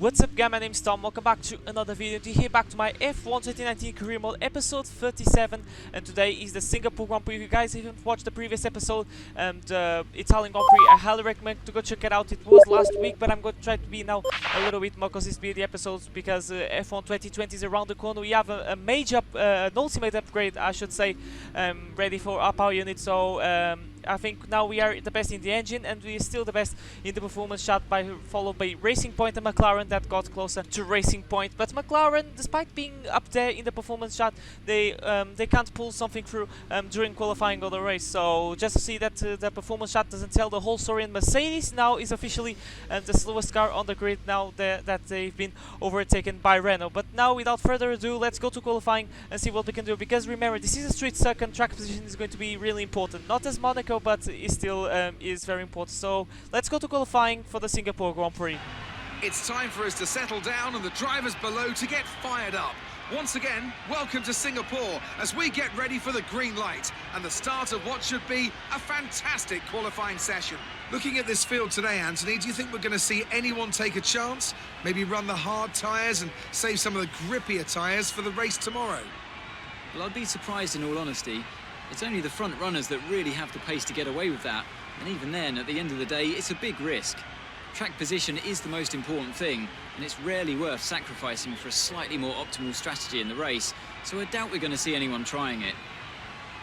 What's up guys, my name is Tom, welcome back to another video. Here back to my F1 2019 career mode episode 37, and today is the Singapore Grand Prix. If you guys haven't watched the previous episode and Italian Grand Prix, I highly recommend to go check it out. It was last week, but I'm going to try to be now a little bit more consistent with the episodes because F1 2020 is around the corner. We have a major, an ultimate upgrade I should say, ready for our power unit, so I think now we are the best in the engine and we are still the best in the performance chart, followed by Racing Point and McLaren that got closer to Racing Point. But McLaren, despite being up there in the performance chart, they can't pull something through during qualifying or the race. So just to see that the performance chart doesn't tell the whole story, and Mercedes now is officially the slowest car on the grid now that they've been overtaken by Renault. But now without further ado, let's go to qualifying and see what we can do, because remember, this is a street circuit and track position is going to be really important. Not as Monaco, but it still is very important. So let's go to qualifying for the Singapore Grand Prix. It's time for us to settle down and the drivers below to get fired up. Once again, welcome to Singapore as we get ready for the green light and the start of what should be a fantastic qualifying session. Looking at this field today, Anthony, do you think we're going to see anyone take a chance? Maybe run the hard tyres and save some of the grippier tyres for the race tomorrow? Well, I'd be surprised in all honesty. It's only the front runners that really have the pace to get away with that, and even then, at the end of the day, it's a big risk. Track position is the most important thing, and it's rarely worth sacrificing for a slightly more optimal strategy in the race, so I doubt we're going to see anyone trying it.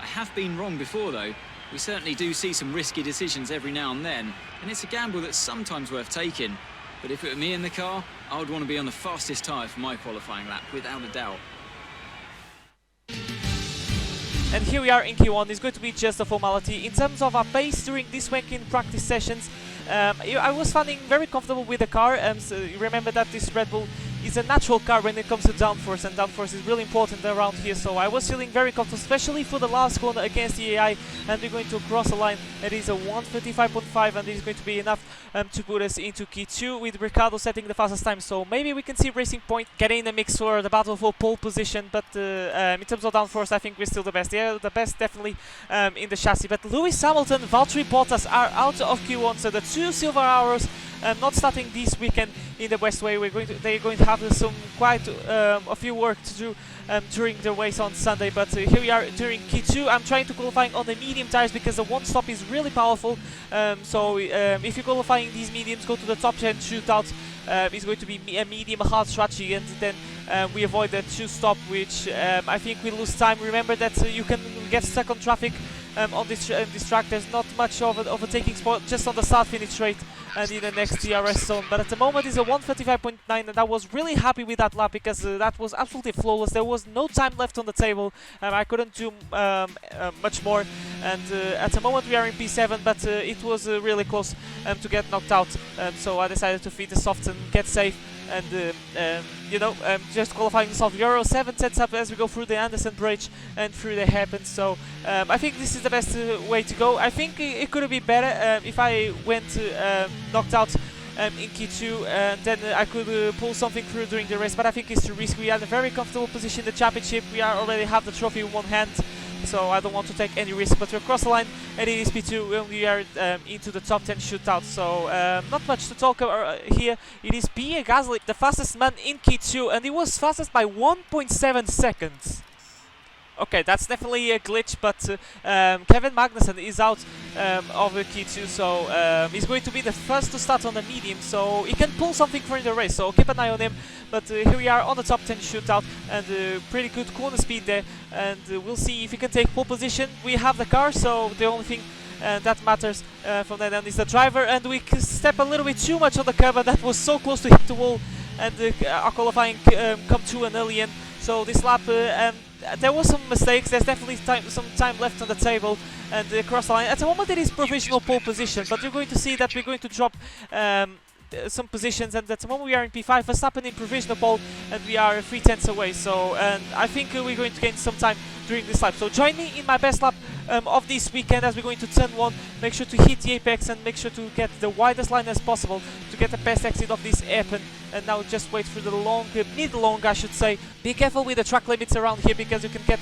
I have been wrong before though. We certainly do see some risky decisions every now and then, and it's a gamble that's sometimes worth taking. But if it were me in the car, I would want to be on the fastest tyre for my qualifying lap, without a doubt. And here we are in Q1. It's going to be just a formality. In terms of our pace during this weekend practice sessions, I was finding very comfortable with the car. So you remember that this Red Bull is a natural car when it comes to downforce, and downforce is really important around here. So I was feeling very comfortable, especially for the last corner against the AI, and we're going to cross a line that is a 1:35.5, and it is going to be enough to put us into Q2 with Ricciardo setting the fastest time. So maybe we can see Racing Point getting in the mix for the battle for pole position. But in terms of downforce, I think we're still the best. Yeah, the best definitely in the chassis. But Lewis Hamilton, Valtteri Bottas are out of Q1, so the two silver arrows not starting this weekend in the Westway. They're going to have some quite a few work to do during the race on Sunday. But here we are during Q2. I'm trying to qualifying on the medium tires because the one stop is really powerful. So if you're qualifying these mediums, go to the top 10 shootout. It's going to be a medium hard strategy, and then we avoid the two stop, which I think we lose time. Remember that you can get stuck on traffic on this track. There's not much of an overtaking spot just on the start-finish straight and in the next DRS zone. But at the moment it's a 1:35.9, and I was really happy with that lap because that was absolutely flawless. There was no time left on the table. I couldn't do much more, and at the moment we are in P7, but it was really close to get knocked out. So I decided to feed the softs and get safe. And you know, just qualifying soft. Euro 7 sets up as we go through the Anderson Bridge and through the hairpins. So I think this is the best way to go. I think it could have been better if I went knocked out in Q2, and then I could pull something through during the race. But I think it's too risky. We are in a very comfortable position in the championship. We already have the trophy in one hand, so I don't want to take any risk. But we're across the line, and it is P2 when we are into the top 10 shootout. So not much to talk about here. It is Pierre Gasly, the fastest man in Q2, and he was fastest by 1.7 seconds. Okay, that's definitely a glitch, but Kevin Magnussen is out of the Q2, so he's going to be the first to start on the medium, so he can pull something for the race, so keep an eye on him. But here we are on the top 10 shootout, and pretty good corner speed there, and we'll see if he can take pole position. We have the car, so the only thing that matters from then on is the driver, and we can step a little bit too much on the curb, and that was so close to hit the wall, and our qualifying come to an early end. So this lap there was some mistakes. There's definitely some time left on the table, and across the line. At the moment it is provisional pole position, but you're going to see that we're going to drop some positions, and at the moment we are in P5, Verstappen in provisional pole, and we are 3/10 away. So I think we're going to gain some time during this lap. So join me in my best lap of this weekend as we're going to turn 1. Make sure to hit the apex and make sure to get the widest line as possible to get the best exit of this hairpin. And now just wait for the long, mid-long I should say. Be careful with the track limits around here because you can get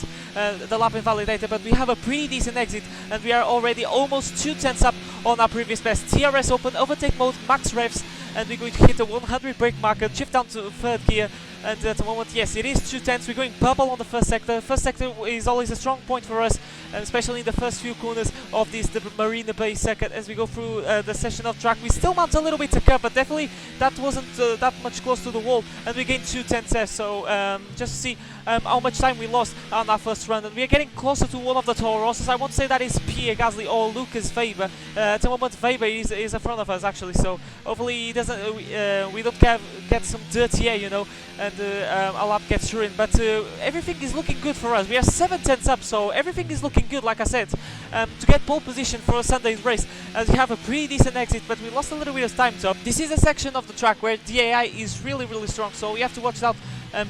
the lap invalidated, but we have a pretty decent exit and we are already almost 2/10 up on our previous best. TRS open, overtake mode, max revs, and we're going to hit the 100 brake marker, shift down to third gear, and at the moment, yes, it is 210s. We're going purple on the first sector. First sector is always a strong point for us, especially in the first few corners of the Marina Bay circuit. As we go through the session of track, we still mount a little bit to curb, but definitely that wasn't that much close to the wall, and we gained 210s. So just to see how much time we lost on our first run, and we are getting closer to one of the Toro Rossos. I won't say that is Pierre Gasly or Lucas Weber. At the moment, Weber is in front of us actually, so hopefully he doesn't. We don't get some dirty air, you know, and our lap gets ruined. But everything is looking good for us. We are 7/10 up, so everything is looking good. Like I said, to get pole position for Sunday's race, as we have a pretty decent exit, but we lost a little bit of time. So this is a section of the track where the AI is really strong. So we have to watch out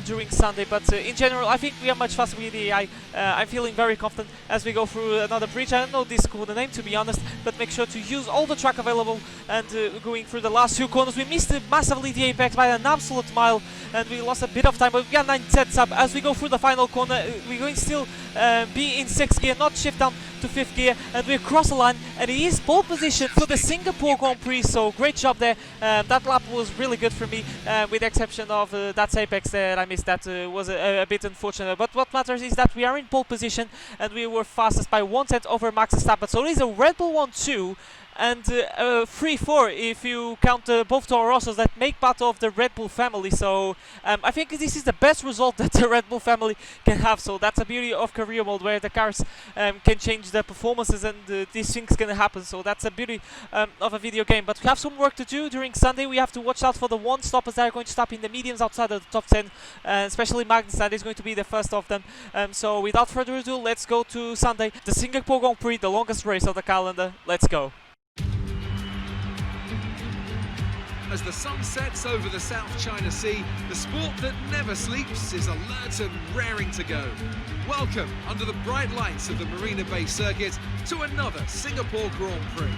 during Sunday, but in general I think we are much faster with the AI. I'm feeling very confident as we go through another bridge. I don't know this corner name, to be honest, but make sure to use all the track available, and going through the last two corners we missed massively the apex by an absolute mile, and we lost a bit of time, but we are 9/10 up. As we go through the final corner, we're going to still be in 6th gear, not shift down to 5th gear, and we cross the line, and it is pole position for the Singapore Grand Prix, so great job there. That lap was really good for me, with the exception of that apex there I missed. That was a bit unfortunate, but what matters is that we are in pole position, and we were fastest by 1/10 over Max Verstappen, so it is a Red Bull 1-2 and 3-4 if you count both Toro Rossos that make part of the Red Bull family. So I think this is the best result that the Red Bull family can have. So that's the beauty of career mode, where the cars can change their performances, and these things can happen. So that's the beauty of a video game. But we have some work to do during Sunday. We have to watch out for the one stoppers that are going to stop in the mediums outside of the top 10, especially Magnussen is going to be the first of them. So without further ado, let's go to Sunday, the Singapore Grand Prix, the longest race of the calendar. Let's go. As the sun sets over the South China Sea, the sport that never sleeps is alert and raring to go. Welcome, under the bright lights of the Marina Bay circuit, to another Singapore Grand Prix.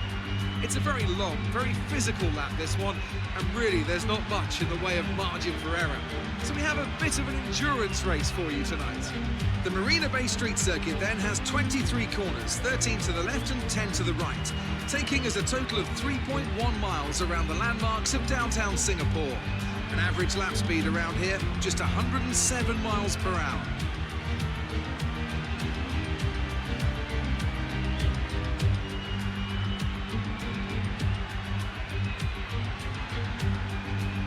It's a very long, very physical lap, this one, and really there's not much in the way of margin for error. So we have a bit of an endurance race for you tonight. The Marina Bay Street Circuit then has 23 corners, 13 to the left and 10 to the right, taking us a total of 3.1 miles around the landmarks of downtown Singapore. An average lap speed around here, just 107 miles per hour.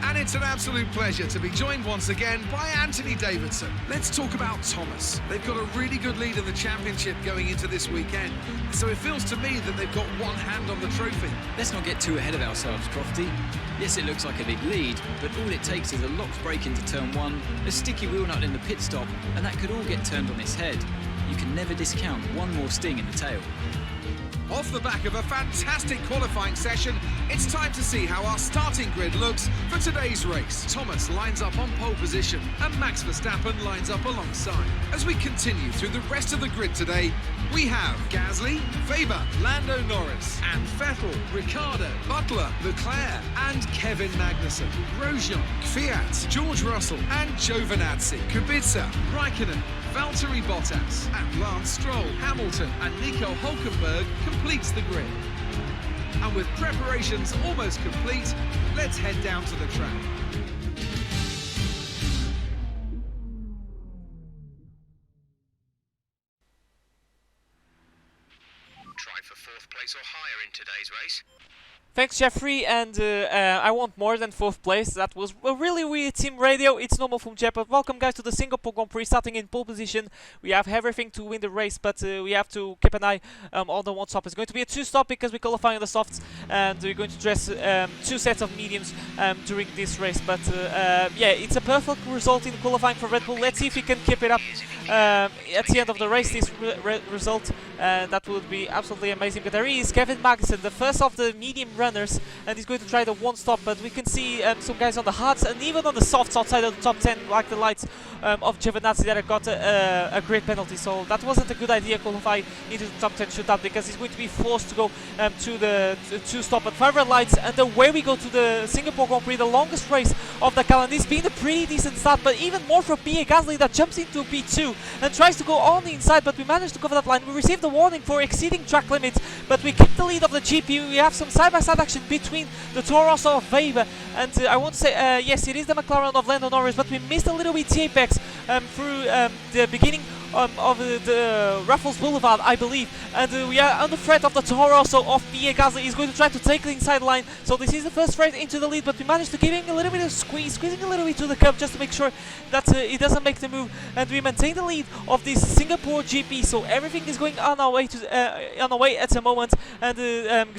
And it's an absolute pleasure to be joined once again by Anthony Davidson. Let's talk about Thomas. They've got a really good lead in the championship going into this weekend, so it feels to me that they've got one hand on the trophy. Let's not get too ahead of ourselves, Crofty. Yes, it looks like a big lead, but all it takes is a locked break into turn 1, a sticky wheel nut in the pit stop, and that could all get turned on its head. You can never discount one more sting in the tail. Off the back of a fantastic qualifying session, it's time to see how our starting grid looks for today's race. Thomas lines up on pole position and Max Verstappen lines up alongside. As we continue through the rest of the grid today, we have Gasly, Weber, Lando Norris, and Vettel, Ricciardo, Butler, Leclerc, and Kevin Magnussen, Grosjean, Kvyat, George Russell, and Giovinazzi, Kubica, Raikkonen, Valtteri Bottas, and Lance Stroll, Hamilton, and Nico Hülkenberg completes the grid. And with preparations almost complete, let's head down to the track. Try for 4th place or higher in today's race. Thanks, Jeffrey, and I want more than 4th place. That was a really weird team radio. It's normal from Jeff, but welcome guys to the Singapore Grand Prix, starting in pole position. We have everything to win the race, but we have to keep an eye on the one stop. It's going to be a 2-stop because we qualify on the softs, and we're going to dress 2 sets of mediums during this race. But yeah, it's a perfect result in qualifying for Red Bull. Let's see if we can keep it up at the end of the race, this result. That would be absolutely amazing. But there he is, Kevin Magnussen, the first of the medium runners, and he's going to try the one stop, but we can see some guys on the hards and even on the softs outside of the top 10, like the lights of Giovinazzi, that have got a great penalty. So that wasn't a good idea, qualify into the top 10 shootout, because he's going to be forced to go to the 2-stop at 5 red lights. And away we go to the Singapore Grand Prix, the longest race of the calendar. It's been a pretty decent start, but even more for Pierre Gasly, that jumps into P2 and tries to go on the inside, but we managed to cover that line. We received a warning for exceeding track limits, but we keep the lead of the GP. We have some side-by-side side-by-side action between the Toro Rosso of Weber and I want to say, yes, it is the McLaren of Lando Norris, but we missed a little bit the apex through the beginning of the Raffles Boulevard, I believe, and we are under threat of the Toro Rosso of Pierre Gasly. He's going to try to take the inside line, so this is the first threat into the lead, but we managed to give him a little bit of squeezing a little bit to the curb just to make sure that he doesn't make the move, and we maintain the lead of this Singapore GP, so everything is going on our way at the moment, and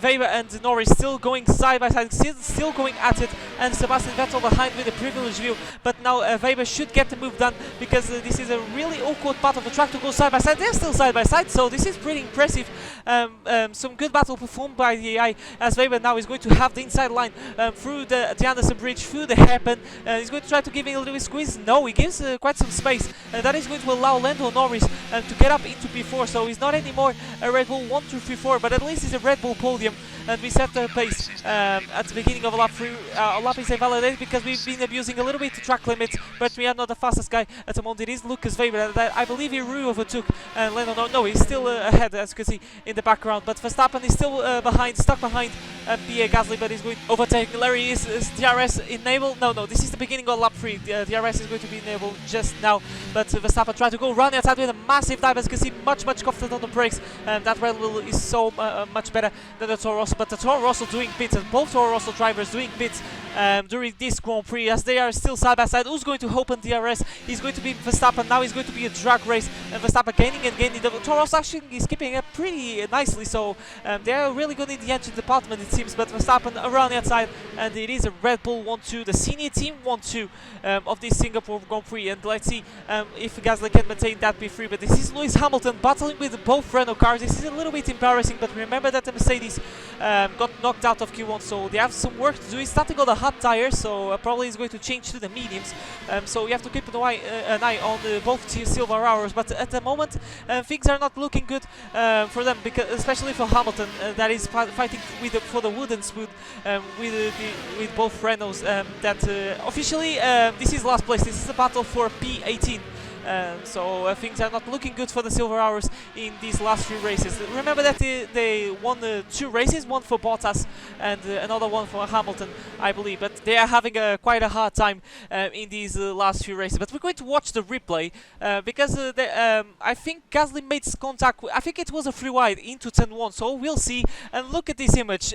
Weber and Norris still going side by side, still going at it, and Sebastian Vettel behind with a privileged view, but now Weber should get the move done, because this is a really awkward part of the track to go side by side. They're still side by side, so this is pretty impressive. Some good battle performed by the AI, as Weber now is going to have the inside line through the Anderson Bridge, through the hairpin. He's going to try to give it a little bit squeeze. No, he gives quite some space. That is going to allow Lando Norris to get up into P4, so he's not anymore a Red Bull 1, 2, 3, 4, but at least he's a Red Bull podium. And we set the pace at the beginning of lap 3. Lap is invalidated because we've been abusing a little bit the track limits, but we are not the fastest guy at the moment. It is Lucas Weber that I believe he overtook Lando. No, he's still ahead, as you can see in the background, but Verstappen is still stuck behind Pierre Gasly, but he's going to overtake. Larry is DRS enabled. No, this is the beginning of lap 3. DRS is going to be enabled just now, but Verstappen tried to go run outside with a massive dive, as you can see, much confident on the brakes, and that Red Bull is so much better than the Toro Rosso. But the Toro Rosso doing pits, and both Toro Rosso drivers doing pits during this Grand Prix, as they are still side by side. Who's going to open DRS? He's going to be Verstappen. Now he's going to be a drag race, and Verstappen gaining and gaining. The Toro Rosso actually is keeping up pretty nicely, so they are really good in the engine department, it seems. But Verstappen around the outside, and it is a Red Bull 1-2, the senior team 1-2 of this Singapore Grand Prix. And let's see if Gasly can maintain that P3. But this is Lewis Hamilton battling with both Renault cars. This is a little bit embarrassing, but remember that the Mercedes got knocked out of Q1, so they have some work to do. He's starting on the hot tires, so probably he's going to change to the mediums. So you have to keep an eye on both silver hours. But at the moment, things are not looking good for them, because especially for Hamilton, that is fighting for the wooden spoon with both Renaults. That officially this is last place. This is a battle for P18. So things are not looking good for the silver hours in these last 3 races. Remember that they won 2 races, one for Bottas and another one for Hamilton, I believe. But they are having quite a hard time in these last few races. But we're going to watch the replay because I think Gasly made contact. I think it was a free wide into turn 1. So we'll see. And look at this image.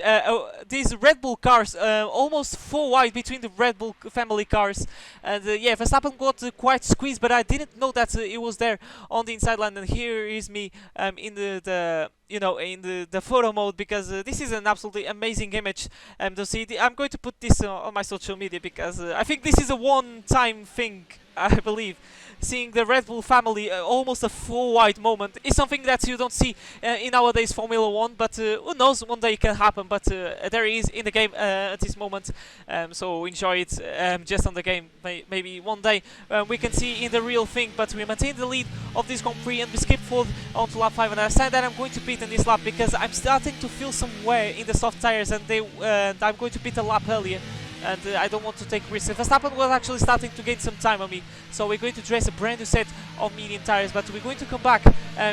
These Red Bull cars, almost 4 wide between the Red Bull family cars. And yeah, Verstappen got quite squeezed, but I didn't know that it was there on the inside line. And here is me in the photo mode, because this is an absolutely amazing image to see. I'm going to put this on my social media, because I think this is a one-time thing, I believe. Seeing the Red Bull family, almost a full wide moment, is something that you don't see in nowadays Formula 1, but who knows, one day it can happen. But there he is in the game at this moment, so enjoy it just on the game. Maybe one day we can see in the real thing. But we maintain the lead of this Grand Prix, and we skip forward onto lap 5, and I said that I'm going to pit in this lap because I'm starting to feel some wear in the soft tires, and I'm going to pit a lap earlier. And I don't want to take risks. Verstappen was actually starting to gain some time on me, so we're going to dress a brand new set of medium tires, but we're going to come back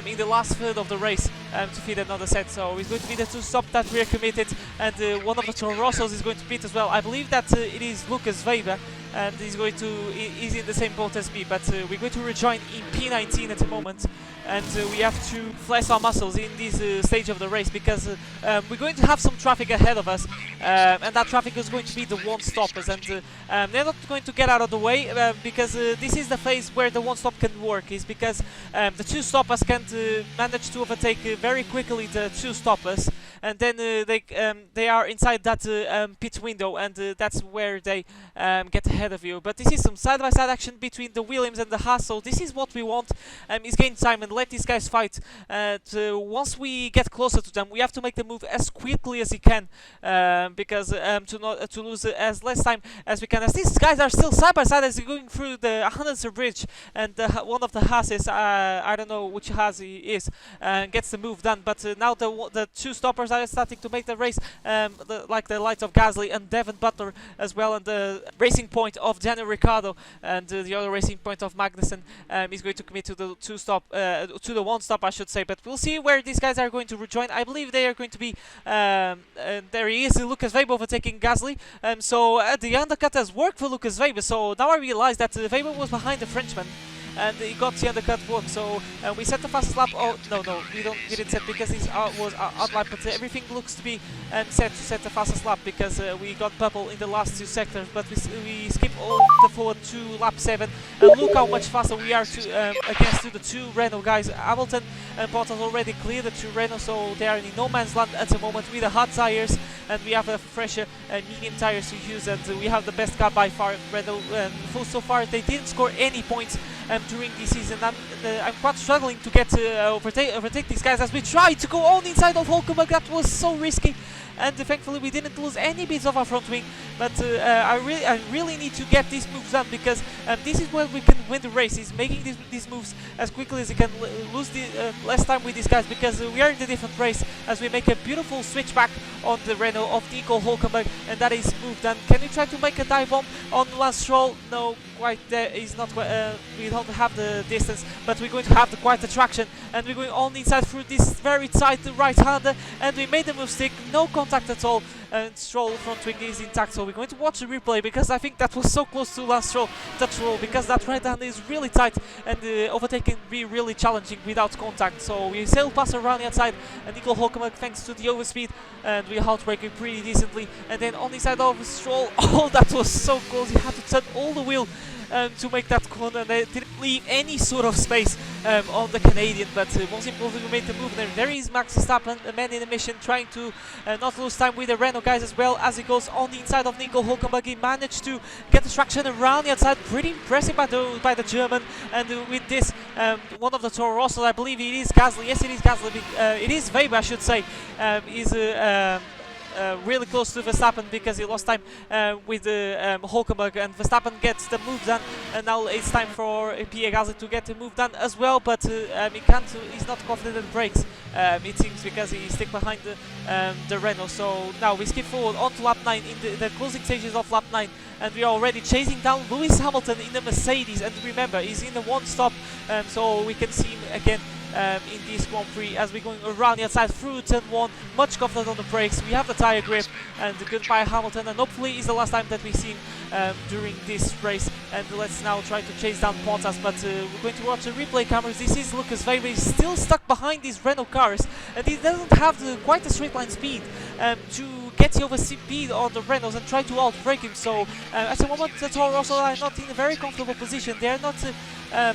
in the last third of the race to fit another set. So it's going to be the 2 stop that we are committed, and one of the Toro Rossos is going to pit as well. I believe that it is Lucas Weber, and he's in the same boat as me, but we're going to rejoin in P19 at the moment. And we have to flex our muscles in this stage of the race, because we're going to have some traffic ahead of us, and that traffic is going to be the one-stoppers, and they're not going to get out of the way, because this is the phase where the one-stop can work, is because the 2-stoppers can manage to overtake very quickly the 2-stoppers, and then they are inside that pit window, and that's where they get ahead of you. But this is some side-by-side action between the Williams and the Haas, so this is what we want, is gain time and let these guys fight. Once we get closer to them, we have to make the move as quickly as we can, because to lose as less time as we can. As these guys are still side by side as they're going through the Anderson Bridge, and one of the Haases, I don't know which Haas he is, gets the move done. But now the 2 stoppers cars are starting to make the race, like the likes of Gasly and Devon Butler as well, and the racing point of Daniel Ricciardo, and the other racing point of Magnussen is going to commit to the to the one stop, I should say. But we'll see where these guys are going to rejoin. I believe they are going to be. There he is, Lucas Weber overtaking Gasly. So the undercut has worked for Lucas Weber. So now I realize that Weber was behind the Frenchman, and he got the undercut work. So we set the fastest lap. Oh no, we didn't set because he was out lap. But everything looks to be set to set the fastest lap because we got purple in the last 2 sectors. But we skip all the forward to lap 7. And look how much faster we are against the 2 Renault guys. Hamilton and Bottas already cleared the 2 Renault, so they are in no man's land at the moment with the hard tires, and we have a fresher medium tires to use, and we have the best car by far, Renault. So far they didn't score any points during this season. I'm quite struggling to get to overtake these guys as we try to go on inside of Hulkenberg. That was so risky, and thankfully we didn't lose any bits of our front wing. But I really need to get these moves done because this is where we can win the race. Is making these moves as quickly as we can, lose the less time with these guys, because we are in a different race as we make a beautiful switch back on the Renault of Nico Hulkenberg, and that is moved done. Can we try to make a dive bomb on Lance Stroll? No, quite there. He's not. We don't have the distance, but we're going to have quite the traction, and we're going on inside through this very tight right-hander, and we made the move stick. No contact at all, and Stroll front wing is intact. So we're going to watch the replay because I think that was so close to Lance Stroll touch roll, because that right-hander is really tight and overtaking be really challenging without contact. So we sail past around the outside, and Nico Hulkenberg, thanks to the overspeed, and we outbraking pretty decently. And then on the side of Stroll, oh, that was so close. He had to turn all the wheel to make that corner, and they didn't leave any sort of space on the Canadian. But most importantly, we made the move. And there is Max Verstappen, a man in the mission, trying to not lose time with the Renault guys as well, as he goes on the inside of Nico Hulkenberg. He managed to get the traction around the outside. Pretty impressive by the German. And with this, one of the Toro Rosso, I believe it is Gasly. Yes, it is Gasly. It is Weber, I should say. Is really close to Verstappen because he lost time with Hulkenberg, and Verstappen gets the move done, and now it's time for Pierre Gasly to get the move done as well, but he's not confident in the brakes, it seems, because he's stuck behind the Renault. So now we skip forward onto lap 9 in the closing stages of lap 9, and we are already chasing down Lewis Hamilton in the Mercedes, and remember, he's in the one stop, so we can see him again in this Grand Prix as we're going around the outside through turn 1, much confident on the brakes. We have the tire grip, and goodbye Hamilton, and hopefully it's the last time that we see him during this race. And let's now try to chase down Bottas, but we're going to watch the replay cameras. This is Lucas Weber. He's still stuck behind these Renault cars, and he doesn't have quite a straight line speed to get the over speed on the Renaults and try to outbrake him. So at the moment the Toro Rosso are not in a very comfortable position. They are not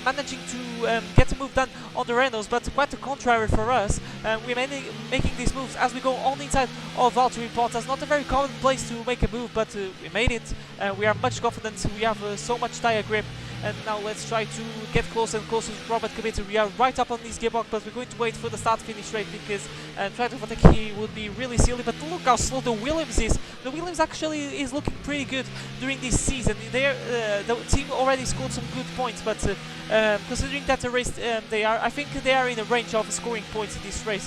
managing to get the move done on the Renaults, but quite the contrary for us. We're making these moves as we go on the inside of Valtteri Bottas. Not a very common place to make a move, but we made it. We are much confident. We have so much tire grip. And now let's try to get closer and closer to Robert Kubica. We are right up on this gearbox, but we're going to wait for the start-finish rate because trying to overtake here would be really silly. But look how slow the Williams is. The Williams actually is looking pretty good during this season. The team already scored some good points, but considering that the race I think they are in a range of scoring points in this race.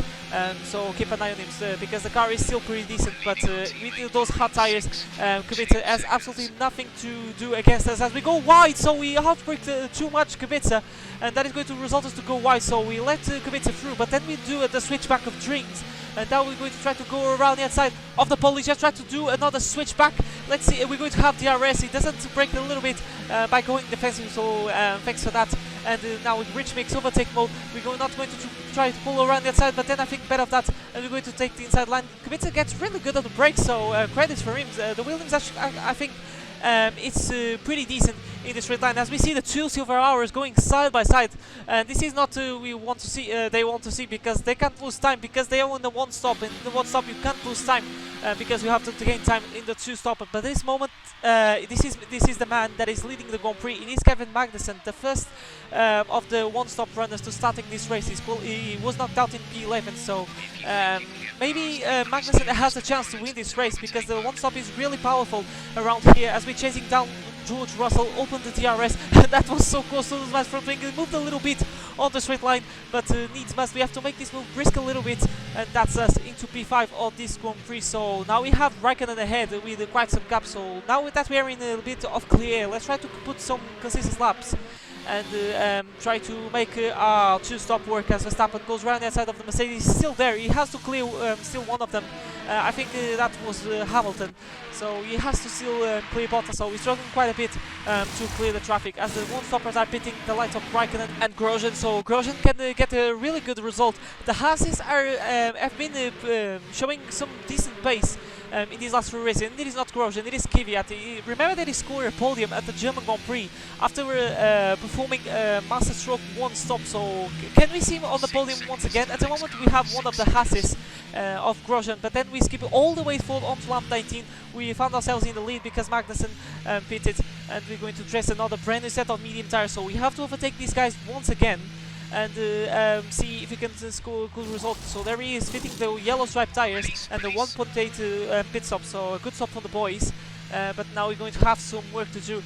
So keep an eye on him because the car is still pretty decent. But with those hot tires, Kubica has absolutely nothing to do against us as we go wide. So we outbraked too much Kubica, and that is going to result us to go wide. So we let Kubica through, but then we do the switchback of drinks, and now we're going to try to go around the outside of the pole. Just try to do another switchback. Let's see. We're going to have DRS. He doesn't break a little bit by going defensive, so thanks for that. And now with rich mix overtake mode, we're not going to try to pull around the outside, but then I think better of that, and we're going to take the inside line. Kubica gets really good on the brakes, so credits for him. The Williams, I think. It's pretty decent in the straight line as we see the 2 silver hours going side by side, and this is not we want to see. They want to see because they can't lose time because they are in the one stop. In the one stop you can't lose time because you have to gain time in the 2 stop. But this moment, this is the man that is leading the Grand Prix. It is Kevin Magnussen, the first of the one stop runners to starting this race. He was knocked out in P11, so maybe Magnussen has a chance to win this race because the one stop is really powerful around here as we're chasing down George Russell. Opened the DRS, and that was so close to lose my front wing. It moved a little bit on the straight line, but needs must. We have to make this move brisk a little bit, and that's us into P5 of this Grand Prix. So now we have Raikkonen ahead with quite some gaps. So now that we are in a bit of clear air, let's try to put some consistent laps and try to make our two-stop work as Verstappen goes around the outside of the Mercedes. He's still there. He has to clear still one of them. I think that was Hamilton. So he has to still clear Bottas. So he's struggling quite a bit to clear the traffic as the one-stoppers are pitting the likes of Raikkonen and Grosjean. So Grosjean can get a really good result. The Haases have been showing some decent pace in these last 3 races, and it is not Grosjean, it is Kvyat. Remember that he scored a podium at the German Grand Prix after performing Master Stroke 1 stop. So can we see him on the podium once again? At the moment we have one of the Haases of Grosjean, but then we skip all the way forward onto lap 19. We found ourselves in the lead because Magnussen pitted, and we're going to dress another brand new set of medium tires. So we have to overtake these guys once again and see if we can score a good result. So there he is fitting the yellow striped tires and the 1.8 pit stop, so a good stop for the boys. But now we're going to have some work to do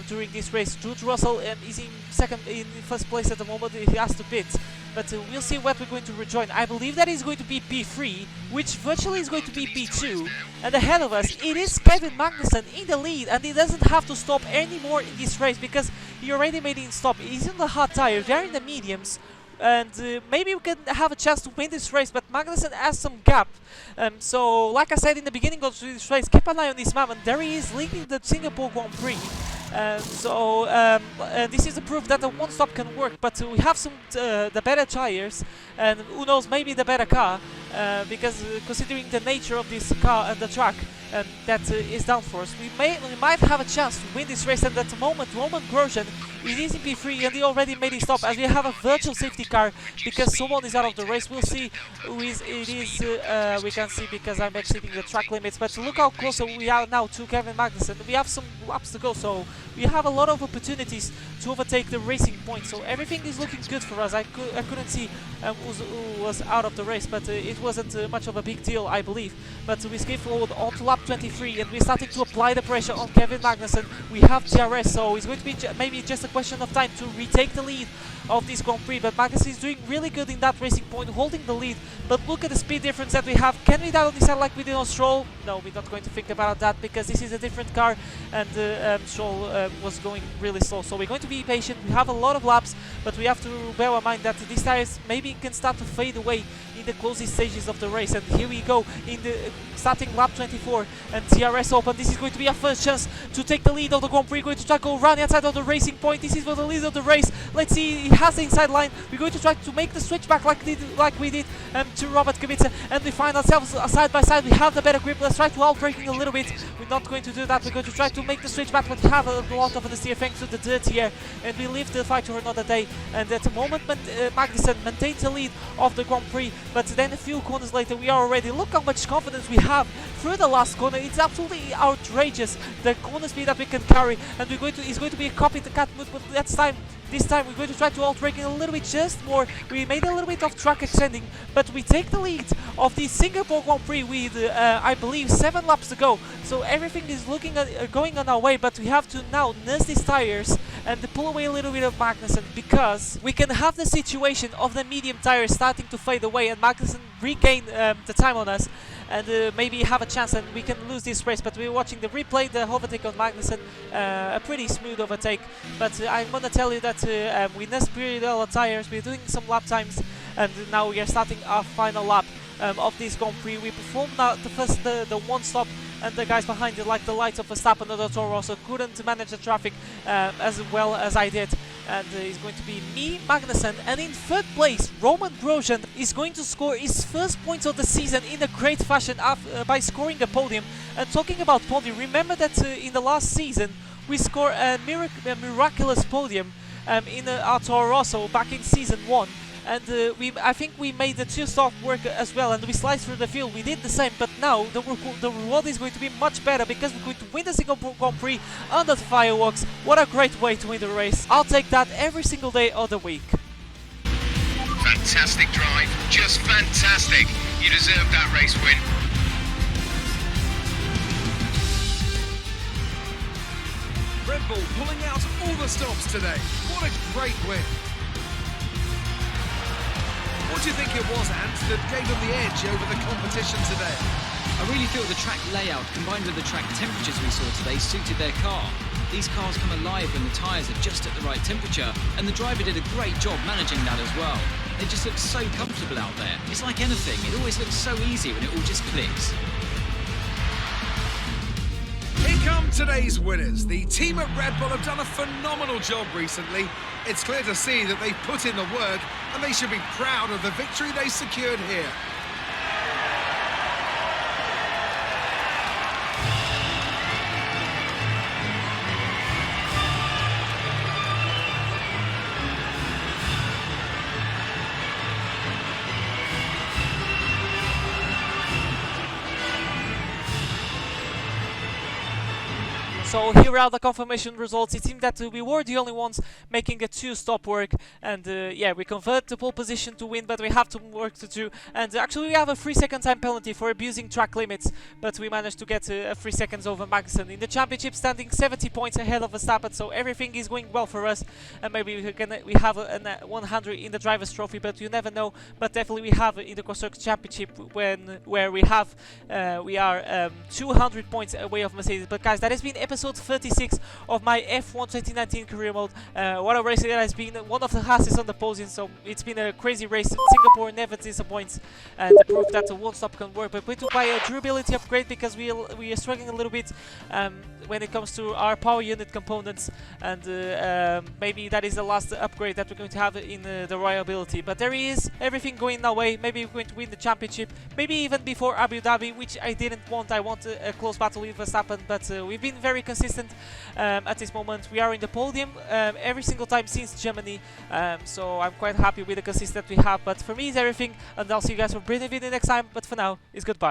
during this race. George Russell is in first place at the moment. He has to pit, but we'll see what we're going to rejoin. I believe that is going to be P3, which virtually is going to be P2, and ahead of us it is Kevin Magnussen in the lead, and he doesn't have to stop anymore in this race because he already made it stop. He's in the hard tire, they're in the mediums, and maybe we can have a chance to win this race, but Magnussen has some gap. So like I said in the beginning of this race, keep an eye on this map, and there he is leading the Singapore Grand Prix. This is a proof that the one stop can work, but we have some the better tires, and who knows, maybe the better car, because considering the nature of this car and the track that is down for us, we might have a chance to win this race. And at the moment Roman Grosjean is in P3 and he already made his stop, as we have a virtual safety car because someone is out of the race. We'll see who it is. We can see because I'm exceeding the track limits, but look how close we are now to Kevin Magnussen. We have some laps to go, so we have a lot of opportunities to overtake the racing point. So everything is looking good for us. I couldn't see who was out of the race, but it wasn't much of a big deal, I believe. But we skip forward onto lap 23 and we're starting to apply the pressure on Kevin Magnussen. We have DRS, so it's going to be maybe just a question of time to retake the lead of this Grand Prix. But Magnussen is doing really good in that racing point, holding the lead. But look at the speed difference that we have. Can we die on this side like we did on Stroll? No, we're not going to think about that because this is a different car, and Stroll was going really slow. So we're going to be patient. We have a lot of laps, but we have to bear in mind that these tires maybe can start to fade away in the closest stages of the race. And here we go in the starting lap 24 and DRS open. This is going to be our first chance to take the lead of the Grand Prix. Going to try to go around the outside of the racing point. This is for the lead of the race. Let's see, he has the inside line. We're going to try to make the switch back like we did to Robert Kubica, and we find ourselves side by side. We have the better grip. Let's try to outbraking a little bit. We're not going to do that. We're going to try to make the switch back, but we have a lot of understeer thanks to the dirty air, and we leave the fight for another day. And at the moment Magnussen maintains the lead of the Grand Prix, but then a few corners later we are already, look how much confidence we have through the last corner. It's absolutely outrageous the corner speed that we can carry, and it's going to be a copycat move, but this time we're going to try to outbraking a little bit just more. We made a little bit of track extending, but we take the lead of the Singapore Grand Prix with I believe 7 laps to go. So everything is going on our way, but we have to now nurse these tires and pull away a little bit of Magnussen, because we can have the situation of the medium tires starting to fade away and Magnussen regain the time on us, and maybe have a chance and we can lose this race. But we're watching the replay, the overtake on Magnussen, a pretty smooth overtake. But I'm gonna tell you that we nursed pretty well our tires, we're doing some lap times, and now we are starting our final lap of this Grand Prix. We performed the one stop, and the guys behind it, like the likes of Verstappen and Toro Rosso, couldn't manage the traffic as well as I did. And it's going to be me, Magnussen, and in third place, Roman Grosjean is going to score his first points of the season in a great fashion by scoring a podium. And talking about podium, remember that in the last season we scored a miraculous podium in our Toro Rosso back in season 1. And I think we made the two-stop work as well, and we sliced through the field. We did the same, but now the reward is going to be much better because we're going to win the Singapore Grand Prix under the fireworks. What a great way to win the race. I'll take that every single day of the week. Fantastic drive, just fantastic. You deserve that race win. Red Bull pulling out all the stops today. What a great win. What do you think it was, Ant, that gave them the edge over the competition today? I really feel the track layout combined with the track temperatures we saw today suited their car. These cars come alive when the tyres are just at the right temperature, and the driver did a great job managing that as well. They just look so comfortable out there. It's like anything, it always looks so easy when it all just clicks. Here come today's winners. The team at Red Bull have done a phenomenal job recently. It's clear to see that they've put in the work, and they should be proud of the victory they secured here. So here are the confirmation results. It seemed that we were the only ones making a 2-stop work, and yeah, we convert the pole position to win, but we have some work to do. And actually we have a 3-second time penalty for abusing track limits, but we managed to get 3 seconds over Magnussen. In the championship, standing 70 points ahead of Verstappen, so everything is going well for us. And maybe we have a 100 in the Drivers' Trophy, but you never know. But definitely we have in the Constructors' Championship where we are 200 points away of Mercedes. But guys, that has been episode 36 of my F1 2019 career mode. What a race it has been. One of the fastest on the podium, so it's been a crazy race. Singapore never disappoints, and the proof that the one-stop can work. But we took by a durability upgrade because we are struggling a little bit when it comes to our power unit components, and maybe that is the last upgrade that we're going to have in the reliability. But there is everything going our way. Maybe we're going to win the championship, maybe even before Abu Dhabi, which I didn't want. I want a close battle with Verstappen, but we've been very consistent at this moment. We are in the podium every single time since Germany, so I'm quite happy with the consistency that we have. But for me, it's everything, and I'll see you guys for a brilliant video next time. But for now, it's goodbye.